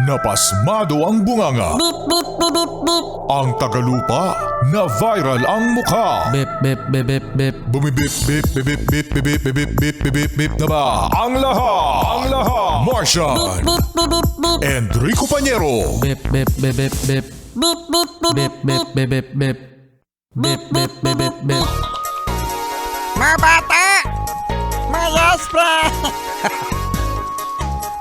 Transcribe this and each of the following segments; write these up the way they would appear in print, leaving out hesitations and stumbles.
Napasmado ang bunganga. Beep, beep, beep, beep, beep. Ang tagalupa na viral ang mukha. Bip, bip, bip, bip, bip. Bumibip, bip, bip, bip, bip, bip, bip, bip, bip, bip, bip na ba? Ang lahat. Martian. Beep, beep, beep, beep. Enrico Pañero. Bip, bip, bip, bip, bip. Beep, beep, beep, Bip, beep, bip, bip, bip, bip. Bip, bip, bip, bip, bip. Mga bata! Mga yaspre!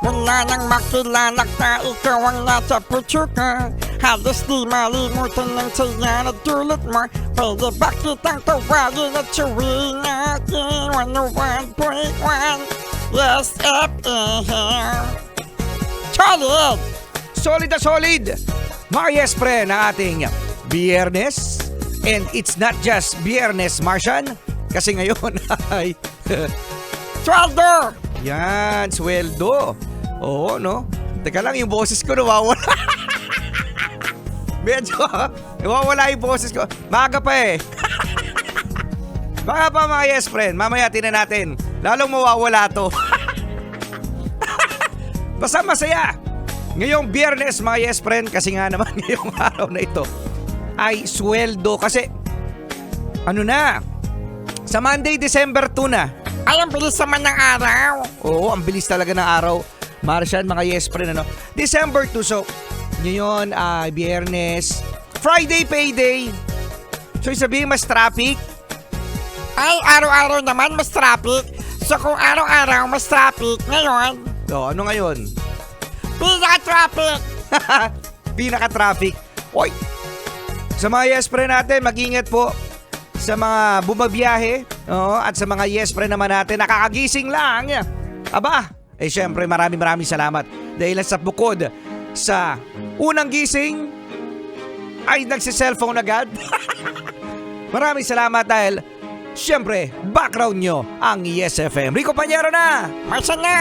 Mula nang makilala ka, ikaw ang nasa puso ko. Halos di malimutan ng saya na dulot mo. Pwede ba kitang tawagin at suwiin natin 101.1 Yes FM. Solid! Solid na solid! Mga yes pre na ating Biyernes. And it's not just Biyernes, Martian. Kasi ngayon ay... Sweldo! Yan, sweldo. Oo, no? Teka lang, yung boses ko nawawala. Medyo, nawawala yung boses ko. Maaga pa eh. Baka pa mga yes friend, mamaya tinan natin. Lalong mawawala to. Basta masaya. Ngayong Biyernes mga yes friend, kasi nga naman ngayong araw na ito ay sweldo. Kasi, ano na, sa Monday, December 2 na. Ay, ang bilis naman ng araw. Oo, ang bilis talaga ng araw. Martian, mga yes friend, ano. December 2, so, ngayon, Biyernes. Friday, payday. So, sabihin mas traffic. Ay, araw-araw naman mas traffic. So kung araw-araw mas traffic, ngayon, So, ano ngayon? pinaka-traffic. Pinaka-traffic. Oy! Sa mga yes friend natin, mag-ingat po. Sa mga bumabiyahe, at sa mga yes friend naman natin, nakakagising lang. Aba, syempre maraming salamat. Dahil sa bukod sa unang gising, ay nagsi-cellphone agad. Maraming salamat dahil syempre, background nyo ang Yes FM. Rico Pañero na! Masa na.